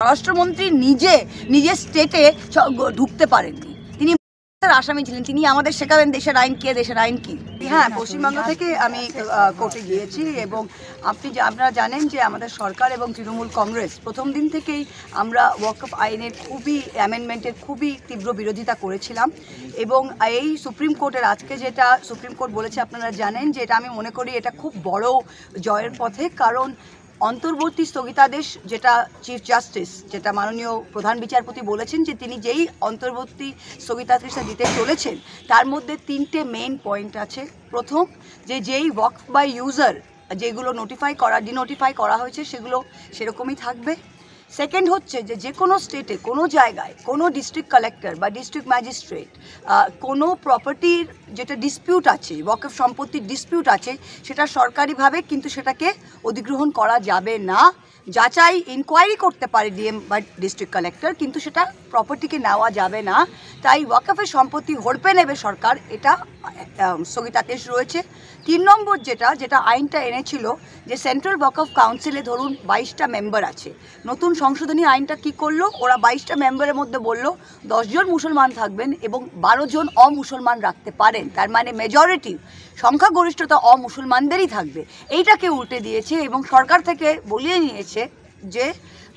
স্বরাষ্ট্রমন্ত্রী নিজের স্টেটে ঢুকতে পারেননি। তিনি আসামি ছিলেন, তিনি আমাদের শেখাবেন দেশের আইন কে, দেশের আইন কি। হ্যাঁ, পশ্চিমবঙ্গ থেকে আমি কোর্টে গিয়েছি এবং আপনারা জানেন যে আমাদের সরকার এবং তৃণমূল কংগ্রেস প্রথম দিন থেকেই আমরা ওয়াকফ আইনের অ্যামেন্ডমেন্টের খুবই তীব্র বিরোধিতা করেছিলাম এবং এই সুপ্রিম কোর্টের আজকে যেটা সুপ্রিম কোর্ট বলেছে আপনারা জানেন যে এটা আমি মনে করি এটা খুব বড় জয়ের পথে। কারণ অন্তর্বর্তী স্থগিতাদেশ যেটা চিফ জাস্টিস যেটা মাননীয় প্রধান বিচারপতি বলেছেন যে তিনি যেই অন্তর্বর্তী স্থগিতাদেশটা দিতে চলেছেন তার মধ্যে তিনটে মেইন পয়েন্ট আছে। প্রথম, যেই ওয়াকফ বাই ইউজার যেগুলো ডিনোটিফাই করা হয়েছে সেগুলো সেরকমই থাকবে। সেকেন্ড হচ্ছে যে কোনো স্টেটে কোনো জায়গায় কোনো ডিস্ট্রিক্ট কালেক্টর বা ডিস্ট্রিক্ট ম্যাজিস্ট্রেট কোনো প্রপার্টির যেটা ডিসপিউট আছে, ওয়াকফ সম্পত্তির ডিসপিউট আছে, সেটা সরকারিভাবে কিন্তু সেটাকে অধিগ্রহণ করা যাবে না। যাচাই ইনকোয়ারি করতে পারে ডিএম বা ডিস্ট্রিক্ট কালেক্টর, কিন্তু সেটা প্রপার্টিকে নেওয়া যাবে না। তাই ওয়াকফের সম্পত্তি হড়পে নেবে সরকার, এটা স্থগিতাদেশ রয়েছে। 3 নম্বর যেটা আইনটা এনেছিল যে সেন্ট্রাল ওয়াকফ কাউন্সিলে ধরুন 22টা মেম্বার আছে, নতুন সংশোধনী আইনটা কি করলো, ওরা 22টা মেম্বারের মধ্যে বলল 10 জন মুসলমান থাকবেন এবং 12 জন অমুসলমান রাখতে পারেন। তার মানে মেজরিটি সংখ্যাগরিষ্ঠতা অমুসলমানদেরই থাকবে। এইটাকে উল্টে দিয়েছে এবং সরকার থেকে বলিয়ে নিয়েছে যে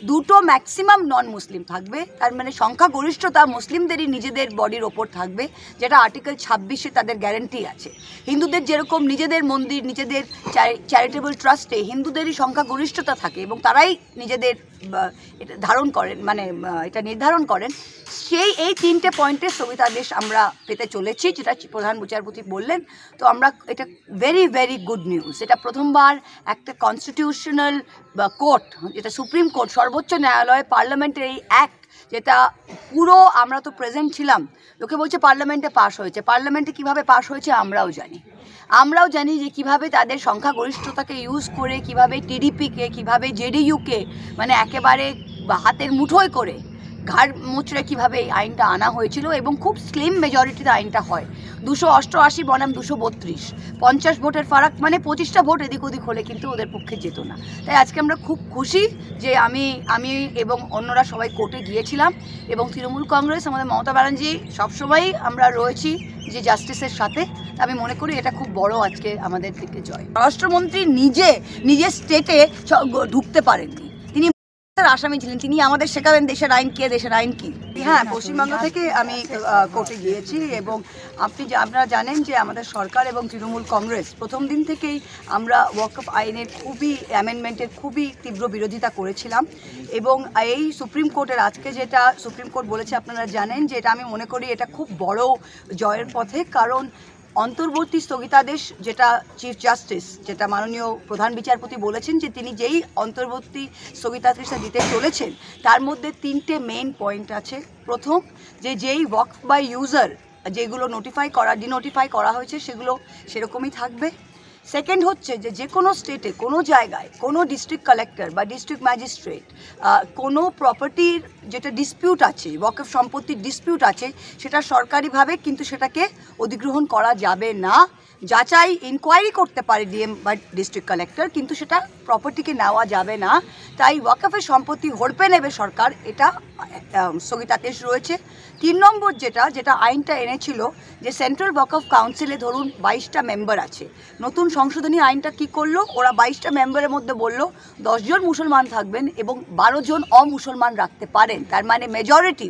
দুটো ম্যাক্সিমাম নন মুসলিম থাকবে। তার মানে সংখ্যাগরিষ্ঠতা মুসলিমদেরই নিজেদের বডির ওপর থাকবে, যেটা আর্টিকেল 26-এ তাদের গ্যারান্টি আছে। হিন্দুদের যেরকম নিজেদের মন্দির, নিজেদের চ্যারিটেবল ট্রাস্টে হিন্দুদেরই সংখ্যাগরিষ্ঠতা থাকে এবং তারাই নিজেদের এটা এটা নির্ধারণ করেন। এই 3টে পয়েন্টের স্থগিতাদেশ আমরা পেতে চলেছি, যেটা প্রধান বিচারপতি বললেন। তো আমরা এটা ভেরি ভেরি গুড নিউজ। এটা প্রথমবার একটা কনস্টিটিউশনাল কোর্ট, যেটা সুপ্রিম কোর্ট, সর্বোচ্চ ন্যায়ালয়, পার্লামেন্টের এই অ্যাক্ট, যেটা পুরো আমরা তো প্রেজেন্ট ছিলাম, লোকে বলছে পার্লামেন্টে পাশ হয়েছে। পার্লামেন্টে কিভাবে পাশ হয়েছে আমরাও জানি যে কিভাবে তাদের সংখ্যাগরিষ্ঠতাকে ইউজ করে কিভাবে টিডিপিকে, কিভাবে জেডিইউকে মানে একেবারে হাতের মুঠোয় করে ঘাড় মুচড়ে কীভাবে এই আইনটা আনা হয়েছিল এবং খুব স্লিম মেজরিটিতে আইনটা হয়। 288 বনাম 232, 50 ভোটের ফারাক, মানে 25টা ভোট এদিক ওদিক হলে কিন্তু ওদের পক্ষে যেত না। তাই আজকে আমরা খুব খুশি যে আমি এবং অন্যরা সবাই কোর্টে গিয়েছিলাম এবং তৃণমূল কংগ্রেস, আমাদের মমতা ব্যানার্জি সবসময়ই আমরা রয়েছি যে জাস্টিসের সাথে। আমি মনে করি এটা খুব বড় আজকে আমাদের দিকে জয়। স্বরাষ্ট্রমন্ত্রী নিজের স্টেটে ঢুকতে পারেননি, তিনি আসামি ছিলেন, তিনি আমাদের শেখাবেন দেশের আইন কে, দেশের আইন কি। হ্যাঁ, পশ্চিমবঙ্গ থেকে আমি কোর্টে গিয়েছি এবং আপনারা জানেন যে আমাদের সরকার এবং তৃণমূল কংগ্রেস প্রথম দিন থেকেই আমরা ওয়াকফ আইনের অ্যামেন্ডমেন্টের খুবই তীব্র বিরোধিতা করেছিলাম এবং এই সুপ্রিম কোর্টের আজকে যেটা সুপ্রিম কোর্ট বলেছে আপনারা জানেন যে এটা আমি মনে করি এটা খুব বড় জয়ের পথে। কারণ অন্তর্বর্তী স্থগিতাদেশ যেটা চিফ জাস্টিস যেটা মাননীয় প্রধান বিচারপতি বলেছেন যে তিনি যেই অন্তর্বর্তী স্থগিতাদেশটা দিতে চলেছেন তার মধ্যে 3টে মেইন পয়েন্ট আছে। প্রথম, যেই ওয়াকফ বাই ইউজার যেগুলো ডিনোটিফাই করা হয়েছে সেগুলো সেরকমই থাকবে। সেকেন্ড হচ্ছে যে কোনো স্টেটে কোনো জায়গায় কোনো ডিস্ট্রিক্ট কালেক্টর বা ডিস্ট্রিক্ট ম্যাজিস্ট্রেট কোনো প্রপার্টির যেটা ডিসপিউট আছে, ওয়াকফ সম্পত্তির ডিসপিউট আছে, সেটা সরকারিভাবে কিন্তু সেটাকে অধিগ্রহণ করা যাবে না। যাচাই ইনকোয়ারি করতে পারে ডিএম বা ডিস্ট্রিক্ট কালেক্টর, কিন্তু সেটা প্রপার্টিকে নেওয়া যাবে না। তাই ওয়াকফের সম্পত্তি হড়পে নেবে সরকার, এটা স্থগিতাদেশ রয়েছে। 3 নম্বর যেটা আইনটা এনেছিল যে সেন্ট্রাল ওয়াকফ কাউন্সিলে ধরুন 22টা মেম্বার আছে, নতুন সংশোধনী আইনটা কি করলো, ওরা 22টা মেম্বারের মধ্যে বলল 10 জন মুসলমান থাকবেন এবং 12 জন অমুসলমান রাখতে পারেন। তার মানে মেজরিটি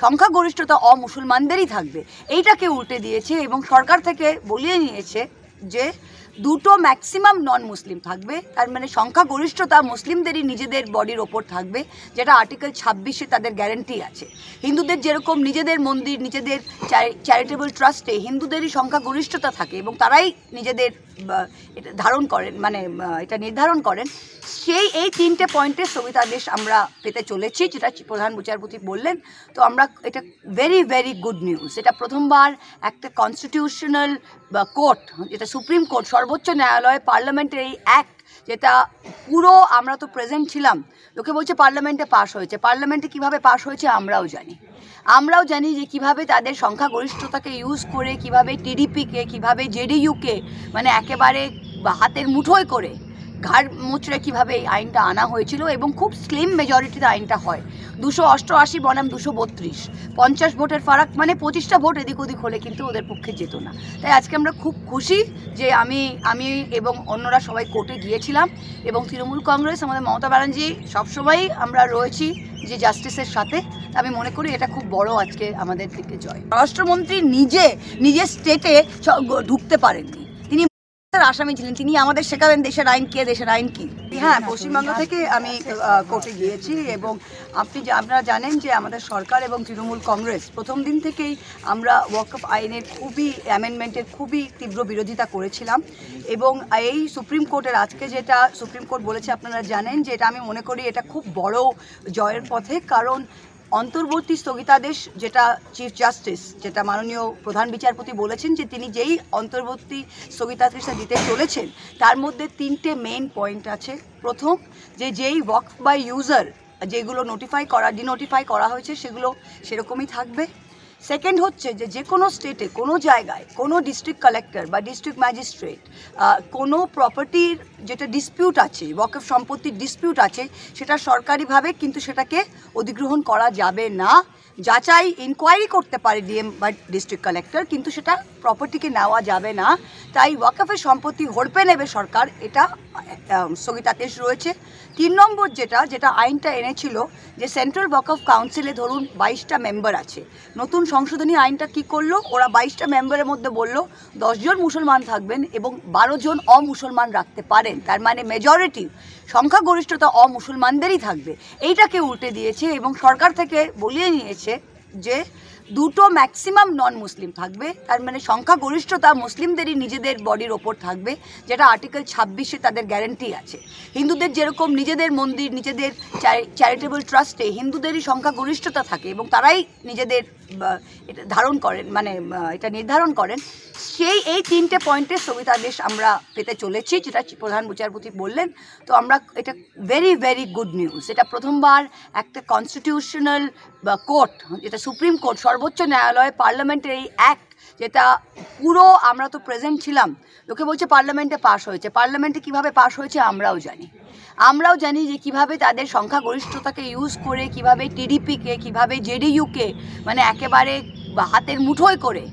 সংখ্যাগরিষ্ঠতা অমুসলমানদেরই থাকবে। এইটাকে উল্টে দিয়েছে এবং সরকার থেকে বলিয়ে নিয়েছে যে দুটো ম্যাক্সিমাম নন মুসলিম থাকবে। তার মানে সংখ্যাগরিষ্ঠতা মুসলিমদেরই নিজেদের বডির ওপর থাকবে, যেটা আর্টিকেল 26-এ তাদের গ্যারান্টি আছে। হিন্দুদের যেরকম নিজেদের মন্দির, নিজেদের চ্যারিটেবল ট্রাস্টে হিন্দুদেরই সংখ্যাগরিষ্ঠতা থাকে এবং তারাই নিজেদের এটা এটা নির্ধারণ করেন। এই 3টে পয়েন্টের স্থগিতাদেশ আমরা পেতে চলেছি, যেটা প্রধান বিচারপতি বললেন। তো আমরা এটা ভেরি ভেরি গুড নিউজ। এটা প্রথমবার একটা কনস্টিটিউশনাল কোর্ট, যেটা সুপ্রিম কোর্ট, সর্বোচ্চ ন্যায়ালয়, পার্লামেন্টের এই অ্যাক্ট, যেটা পুরো আমরা তো প্রেজেন্ট ছিলাম, লোকে বলছে পার্লামেন্টে পাশ হয়েছে। পার্লামেন্টে কিভাবে পাশ হয়েছে আমরাও জানি যে কিভাবে তাদের সংখ্যাগরিষ্ঠতাকে ইউজ করে কিভাবে টিডিপিকে, কিভাবে জেডিইউকে মানে একেবারে হাতের মুঠোয় করে ঘাড় মুচড়ে কীভাবে এই আইনটা আনা হয়েছিল এবং খুব স্লিম মেজরিটিতে আইনটা হয়। 288 বনাম 232, 50 ভোটের ফারাক, মানে 25টা ভোট এদিক ওদিক হলে কিন্তু ওদের পক্ষে যেত না। তাই আজকে আমরা খুব খুশি যে আমি এবং অন্যরা সবাই কোর্টে গিয়েছিলাম এবং তৃণমূল কংগ্রেস, আমাদের মমতা ব্যানার্জি সবসময়ই আমরা রয়েছি যে জাস্টিসের সাথে। আমি মনে করি এটা খুব বড় আজকে আমাদের দিকে জয়। স্বরাষ্ট্রমন্ত্রী নিজের স্টেটে ঢুকতে পারেননি, তিনি আসামি ছিলেন, তিনি আমাদের শেখাবেন দেশের আইন কে, দেশের আইন কি। হ্যাঁ, পশ্চিমবঙ্গ থেকে আমি কোর্টে গিয়েছি এবং আপনারা জানেন যে আমাদের সরকার এবং তৃণমূল কংগ্রেস প্রথম দিন থেকেই আমরা ওয়াকফ আইনের অ্যামেন্ডমেন্টের খুবই তীব্র বিরোধিতা করেছিলাম এবং এই সুপ্রিম কোর্টের আজকে যেটা সুপ্রিম কোর্ট বলেছে আপনারা জানেন যে এটা আমি মনে করি এটা খুব বড় জয়ের পথে। কারণ অন্তর্বর্তী স্থগিতাদেশ, যেটা চিফ জাস্টিস, যেটা মাননীয় প্রধান বিচারপতি বলেছেন যে তিনি যেই অন্তর্বর্তী স্থগিতাদেশটা দিতে চলেছেন তার মধ্যে 3টে মেইন পয়েন্ট আছে। প্রথম, যেই ওয়াকফ বাই ইউজার যেগুলো ডিনোটিফাই করা হয়েছে সেগুলো সেরকমই থাকবে। সেকেন্ড হচ্ছে যে কোনো স্টেটে, কোনো জায়গায়, কোনো ডিস্ট্রিক্ট কালেক্টর বা ডিস্ট্রিক্ট ম্যাজিস্ট্রেট কোনো প্রপার্টির যেটা ডিসপিউট আছে, ওয়াকফ সম্পত্তির ডিসপিউট আছে, সেটা সরকারিভাবে কিন্তু সেটাকে অধিগ্রহণ করা যাবে না। যাচাই ইনকোয়ারি করতে পারে ডিএম বা ডিস্ট্রিক্ট কালেক্টর, কিন্তু সেটা প্রপার্টিকে নেওয়া যাবে না। তাই ওয়াকফের সম্পত্তি হড়পে নেবে সরকার, এটা স্থগিতাদেশ রয়েছে। 3 নম্বর যেটা আইনটা এনেছিল যে সেন্ট্রাল ওয়াকফ কাউন্সিলে ধরুন 22টা মেম্বার আছে, নতুন সংশোধনী আইনটা কি করলো, ওরা 22টা মেম্বারের মধ্যে বলল 10 জন মুসলমান থাকবেন এবং 12 জন অমুসলমান রাখতে পারেন। তার মানে মেজরিটি, সংখ্যাগরিষ্ঠতা অমুসলমানদেরই থাকবে। এইটাকে উল্টে দিয়েছে এবং সরকার থেকে বলিয়ে নিয়েছে যে 2টো ম্যাক্সিমাম নন মুসলিম থাকবে। তার মানে সংখ্যাগরিষ্ঠতা মুসলিমদেরই নিজেদের বডির ওপর থাকবে, যেটা আর্টিকেল 26-এ তাদের গ্যারান্টি আছে। হিন্দুদের যেরকম নিজেদের মন্দির, নিজেদের চ্যারিটেবল ট্রাস্টে হিন্দুদেরই সংখ্যাগরিষ্ঠতা থাকে এবং তারাই নিজেদের এটা ধারণ করেন, মানে এটা নির্ধারণ করেন। এই 3টে পয়েন্টের স্থগিতাদেশ আমরা পেতে চলেছি, যেটা প্রধান বিচারপতি বললেন। তো আমরা এটা ভেরি গুড নিউজ। এটা প্রথমবার একটা কনস্টিটিউশনাল কোর্ট, যেটা সুপ্রিম কোর্ট, সর্বোচ্চ ন্যায়ালয়, পার্লামেন্টের এই অ্যাক্ট, যেটা পুরো আমরা তো প্রেজেন্ট ছিলাম, লোকে বলছে পার্লামেন্টে পাশ হয়েছে। পার্লামেন্টে কিভাবে পাশ হয়েছে আমরাও জানি যে কিভাবে তাদের সংখ্যাগরিষ্ঠতাকে ইউজ করে কিভাবে টিডিপিকে, কিভাবে জেডিইউকে মানে একেবারে হাতের মুঠোয় করে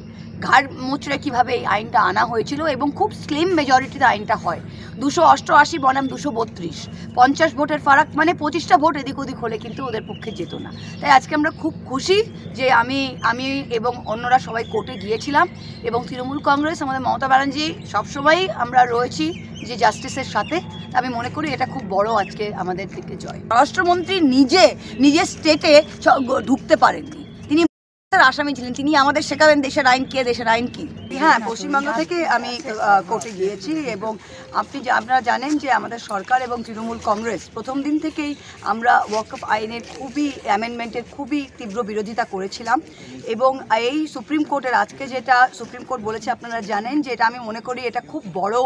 ঘাড় মুচড়ে কীভাবে এই আইনটা আনা হয়েছিল এবং খুব স্লিম মেজরিটিতে আইনটা হয়। 288 বনাম 232, 50 ভোটের ফারাক, মানে 25টা ভোট এদিক ওদিক হলে কিন্তু ওদের পক্ষে যেত না। তাই আজকে আমরা খুব খুশি যে আমি এবং অন্যরা সবাই কোর্টে গিয়েছিলাম এবং তৃণমূল কংগ্রেস, আমাদের মমতা ব্যানার্জি সবসময়ই আমরা রয়েছি যে জাস্টিসের সাথে। আমি মনে করি এটা খুব বড় আজকে আমাদের দিকে জয়। স্বরাষ্ট্রমন্ত্রী নিজের স্টেটে ঢুকতে পারেননি, তিনি আসামি ছিলেন, তিনি আমাদের শেখাবেন দেশের আইন কে, দেশের আইন কি। হ্যাঁ, পশ্চিমবঙ্গ থেকে আমি কোর্টে গিয়েছি এবং আপনারা জানেন যে আমাদের সরকার এবং তৃণমূল কংগ্রেস প্রথম দিন থেকেই আমরা ওয়াকফ আইনের অ্যামেন্ডমেন্টের খুবই তীব্র বিরোধিতা করেছিলাম এবং এই সুপ্রিম কোর্টের আজকে যেটা সুপ্রিম কোর্ট বলেছে আপনারা জানেন যে এটা আমি মনে করি এটা খুব বড়